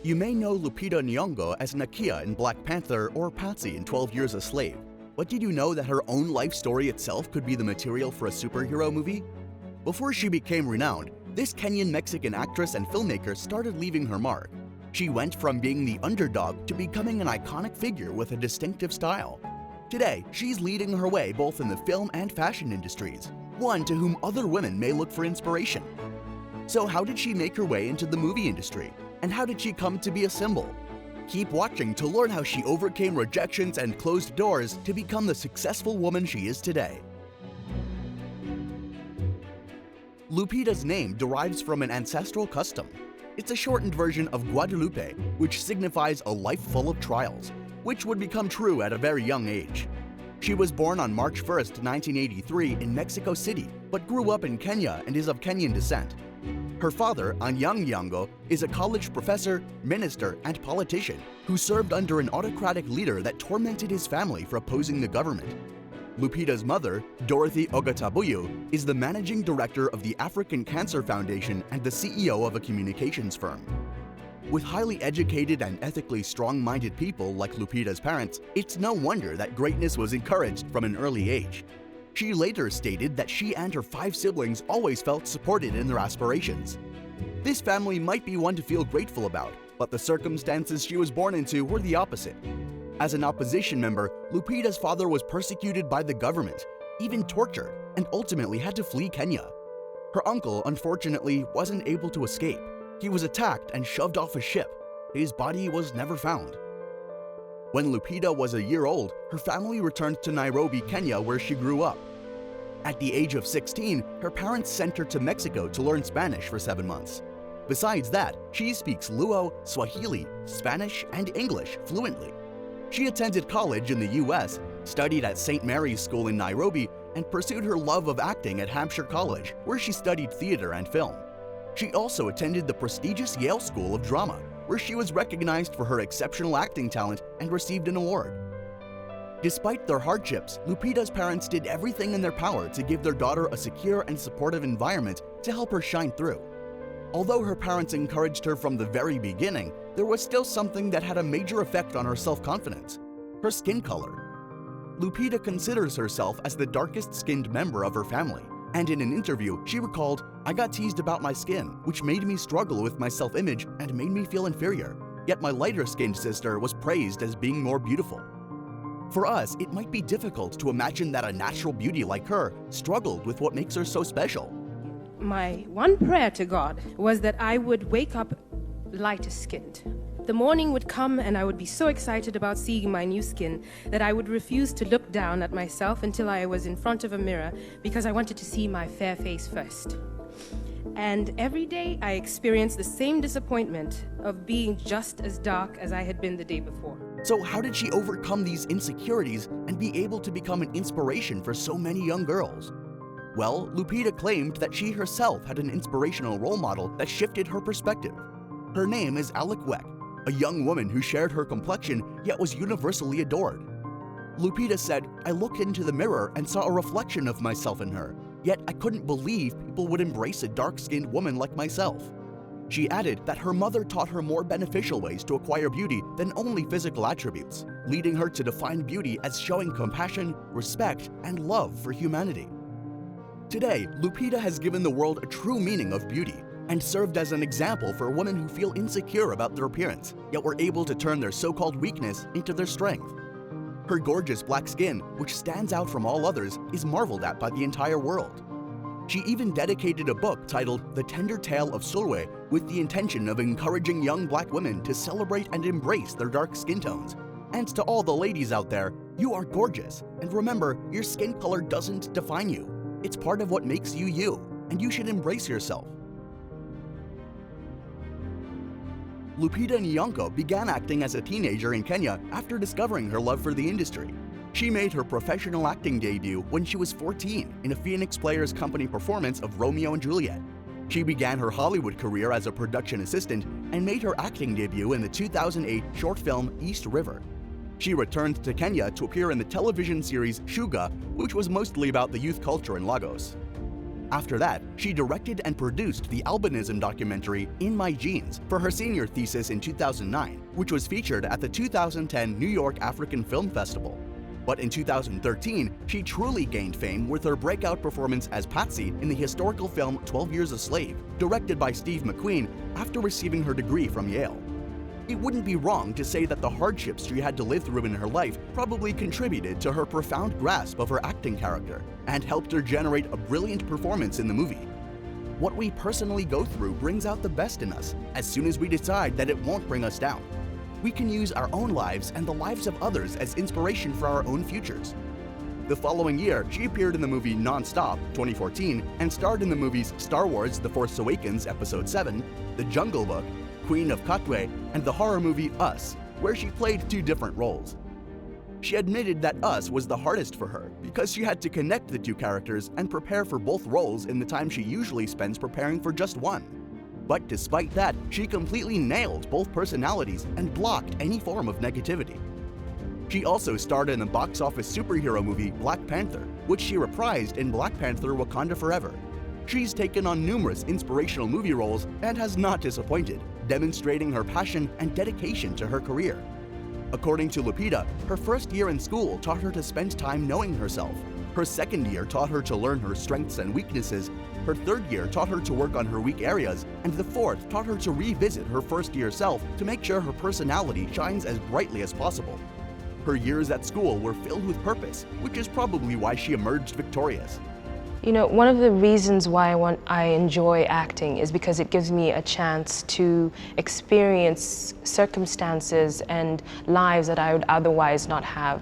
You may know Lupita Nyong'o as Nakia in Black Panther or Patsey in 12 Years a Slave, but did you know that her own life story itself could be the material for a superhero movie? Before she became renowned, this Kenyan-Mexican actress and filmmaker started leaving her mark. She went from being the underdog to becoming an iconic figure with a distinctive style. Today, she's leading her way both in the film and fashion industries, one to whom other women may look for inspiration. So how did she make her way into the movie industry? And how did she come to be a symbol? Keep watching to learn how she overcame rejections and closed doors to become the successful woman she is today. Lupita's name derives from an ancestral custom. It's a shortened version of Guadalupe, which signifies a life full of trials, which would become true at a very young age. She was born on March 1st, 1983 in Mexico City, but grew up in Kenya and is of Kenyan descent. Her father, Nyong'o, is a college professor, minister, and politician who served under an autocratic leader that tormented his family for opposing the government. Lupita's mother, Dorothy Ogatabuyu, is the managing director of the African Cancer Foundation and the CEO of a communications firm. With highly educated and ethically strong-minded people like Lupita's parents, it's no wonder that greatness was encouraged from an early age. She later stated that she and her 5 siblings always felt supported in their aspirations. This family might be one to feel grateful about, but the circumstances she was born into were the opposite. As an opposition member, Lupita's father was persecuted by the government, even tortured, and ultimately had to flee Kenya. Her uncle, unfortunately, wasn't able to escape. He was attacked and shoved off a ship. His body was never found. When Lupita was a year old, her family returned to Nairobi, Kenya, where she grew up. At the age of 16, her parents sent her to Mexico to learn Spanish for 7 months. Besides that, she speaks Luo, Swahili, Spanish, and English fluently. She attended college in the US, studied at St. Mary's School in Nairobi, and pursued her love of acting at Hampshire College, where she studied theater and film. She also attended the prestigious Yale School of Drama, where she was recognized for her exceptional acting talent and received an award. Despite their hardships, Lupita's parents did everything in their power to give their daughter a secure and supportive environment to help her shine through. Although her parents encouraged her from the very beginning, there was still something that had a major effect on her self-confidence: her skin color. Lupita considers herself as the darkest-skinned member of her family, and in an interview, she recalled, "I got teased about my skin, which made me struggle with my self-image and made me feel inferior. Yet my lighter-skinned sister was praised as being more beautiful." For us, it might be difficult to imagine that a natural beauty like her struggled with what makes her so special. My one prayer to God was that I would wake up lighter skinned. The morning would come and I would be so excited about seeing my new skin that I would refuse to look down at myself until I was in front of a mirror because I wanted to see my fair face first. And every day I experienced the same disappointment of being just as dark as I had been the day before. So how did she overcome these insecurities and be able to become an inspiration for so many young girls? Well, Lupita claimed that she herself had an inspirational role model that shifted her perspective. Her name is Alec Weck, a young woman who shared her complexion yet was universally adored. Lupita said, "I looked into the mirror and saw a reflection of myself in her, yet I couldn't believe people would embrace a dark-skinned woman like myself." She added that her mother taught her more beneficial ways to acquire beauty than only physical attributes, leading her to define beauty as showing compassion, respect, and love for humanity. Today, Lupita has given the world a true meaning of beauty and served as an example for women who feel insecure about their appearance, yet were able to turn their so-called weakness into their strength. Her gorgeous black skin, which stands out from all others, is marveled at by the entire world. She even dedicated a book titled The Tender Tale of Sulwe with the intention of encouraging young black women to celebrate and embrace their dark skin tones. And to all the ladies out there, you are gorgeous, and remember, your skin color doesn't define you. It's part of what makes you you, and you should embrace yourself. Lupita Nyong'o began acting as a teenager in Kenya after discovering her love for the industry. She made her professional acting debut when she was 14 in a Phoenix Players Company performance of Romeo and Juliet. She began her Hollywood career as a production assistant and made her acting debut in the 2008 short film East River. She returned to Kenya to appear in the television series Shuga, which was mostly about the youth culture in Lagos. After that, she directed and produced the albinism documentary In My Genes for her senior thesis in 2009, which was featured at the 2010 New York African Film Festival. But in 2013, she truly gained fame with her breakout performance as Patsey in the historical film 12 Years a Slave, directed by Steve McQueen after receiving her degree from Yale. It wouldn't be wrong to say that the hardships she had to live through in her life probably contributed to her profound grasp of her acting character and helped her generate a brilliant performance in the movie. What we personally go through brings out the best in us as soon as we decide that it won't bring us down. We can use our own lives and the lives of others as inspiration for our own futures. The following year, she appeared in the movie Non-Stop, 2014, and starred in the movies Star Wars: The Force Awakens Episode 7, The Jungle Book, Queen of Katwe, and the horror movie Us, where she played two different roles. She admitted that Us was the hardest for her because she had to connect the two characters and prepare for both roles in the time she usually spends preparing for just one. But despite that, she completely nailed both personalities and blocked any form of negativity. She also starred in the box office superhero movie Black Panther, which she reprised in Black Panther: Wakanda Forever. She's taken on numerous inspirational movie roles and has not disappointed, demonstrating her passion and dedication to her career. According to Lupita, her first year in school taught her to spend time knowing herself. Her second year taught her to learn her strengths and weaknesses. Her third year taught her to work on her weak areas, and the fourth taught her to revisit her first year self to make sure her personality shines as brightly as possible. Her years at school were filled with purpose, which is probably why she emerged victorious. You know, one of the reasons why I enjoy acting is because it gives me a chance to experience circumstances and lives that I would otherwise not have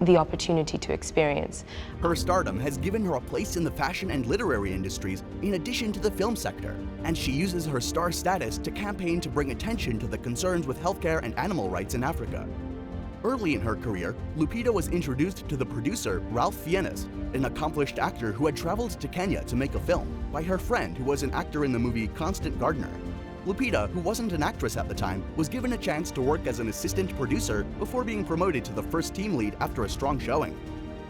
the opportunity to experience. Her stardom has given her a place in the fashion and literary industries in addition to the film sector, and she uses her star status to campaign to bring attention to the concerns with healthcare and animal rights in Africa. Early in her career, Lupita was introduced to the producer Ralph Fiennes, an accomplished actor who had traveled to Kenya to make a film, by her friend who was an actor in the movie Constant Gardener. Lupita, who wasn't an actress at the time, was given a chance to work as an assistant producer before being promoted to the first team lead after a strong showing.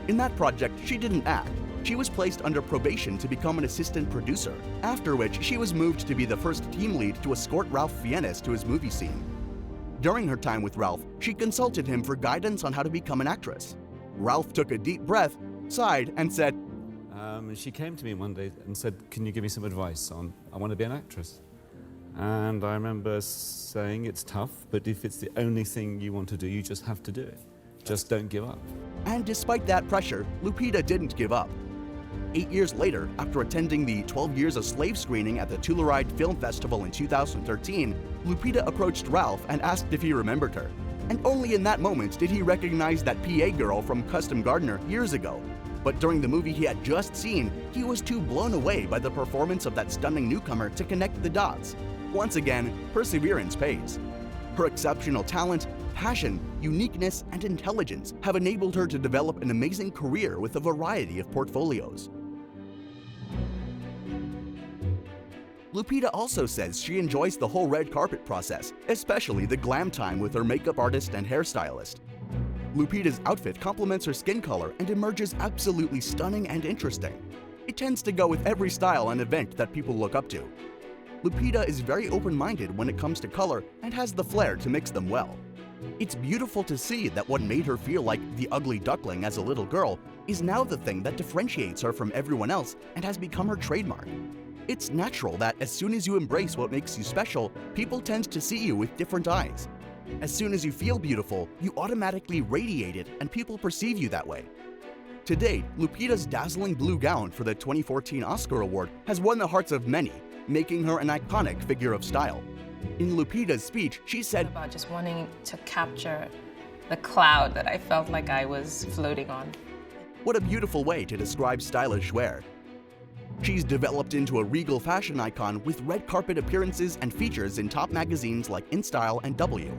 In that project, she didn't act. She was placed under probation to become an assistant producer, after which she was moved to be the first team lead to escort Ralph Fiennes to his movie scene. During her time with Ralph, she consulted him for guidance on how to become an actress. Ralph took a deep breath, sighed, and said, She came to me one day and said, "Can you give me some advice on, I want to be an actress." And I remember saying, "It's tough, but if it's the only thing you want to do, you just have to do it. Just don't give up." And despite that pressure, Lupita didn't give up. 8 years later, after attending the 12 Years a Slave screening at the Telluride Film Festival in 2013, Lupita approached Ralph and asked if he remembered her. And only in that moment did he recognize that PA girl from Custom Gardener years ago. But during the movie he had just seen, he was too blown away by the performance of that stunning newcomer to connect the dots. Once again, perseverance pays. Her exceptional talent, passion, uniqueness, and intelligence have enabled her to develop an amazing career with a variety of portfolios. Lupita also says she enjoys the whole red carpet process, especially the glam time with her makeup artist and hairstylist. Lupita's outfit complements her skin color and emerges absolutely stunning and interesting. It tends to go with every style and event that people look up to. Lupita is very open-minded when it comes to color and has the flair to mix them well. It's beautiful to see that what made her feel like the ugly duckling as a little girl is now the thing that differentiates her from everyone else and has become her trademark. It's natural that as soon as you embrace what makes you special, people tend to see you with different eyes. As soon as you feel beautiful, you automatically radiate it and people perceive you that way. To date, Lupita's dazzling blue gown for the 2014 Oscar Award has won the hearts of many, making her an iconic figure of style. In Lupita's speech, she said, About just wanting to capture the cloud that I felt like I was floating on. What a beautiful way to describe stylish wear. She's developed into a regal fashion icon with red carpet appearances and features in top magazines like InStyle and W.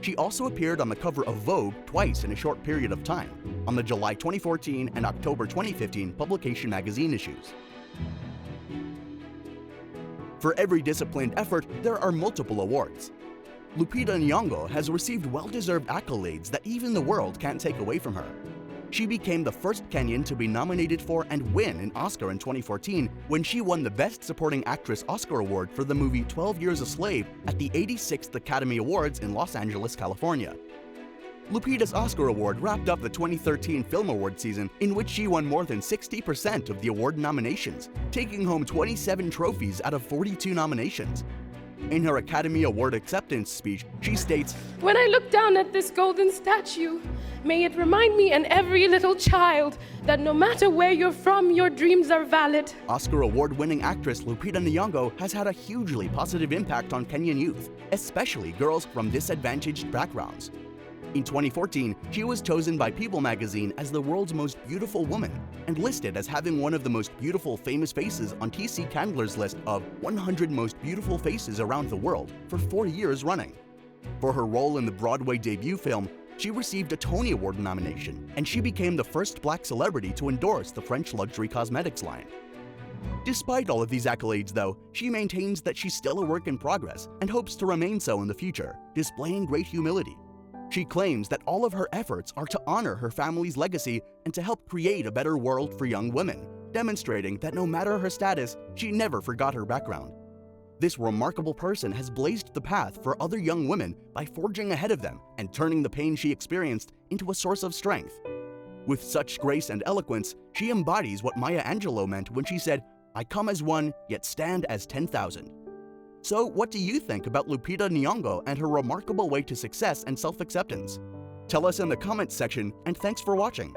She also appeared on the cover of Vogue twice in a short period of time, on the July 2014 and October 2015 Publication magazine issues. For every disciplined effort, there are multiple awards. Lupita Nyong'o has received well-deserved accolades that even the world can't take away from her. She became the first Kenyan to be nominated for and win an Oscar in 2014 when she won the Best Supporting Actress Oscar Award for the movie 12 Years a Slave at the 86th Academy Awards in Los Angeles, California. Lupita's Oscar Award wrapped up the 2013 Film Award season, in which she won more than 60% of the award nominations, taking home 27 trophies out of 42 nominations. In her Academy Award acceptance speech, she states, "When I look down at this golden statue, may it remind me and every little child that no matter where you're from, your dreams are valid." Oscar Award-winning actress Lupita Nyong'o has had a hugely positive impact on Kenyan youth, especially girls from disadvantaged backgrounds. In 2014, she was chosen by People magazine as the world's most beautiful woman and listed as having one of the most beautiful famous faces on T.C. Candler's list of 100 most beautiful faces around the world for 4 years running. For her role in the Broadway debut film, she received a Tony Award nomination, and she became the first black celebrity to endorse the French luxury cosmetics line. Despite all of these accolades, though, she maintains that she's still a work in progress and hopes to remain so in the future, displaying great humility. She claims that all of her efforts are to honor her family's legacy and to help create a better world for young women, demonstrating that no matter her status, she never forgot her background. This remarkable person has blazed the path for other young women by forging ahead of them and turning the pain she experienced into a source of strength. With such grace and eloquence, she embodies what Maya Angelou meant when she said, "I come as one, yet stand as 10,000. So what do you think about Lupita Nyong'o and her remarkable way to success and self-acceptance? Tell us in the comments section, and thanks for watching.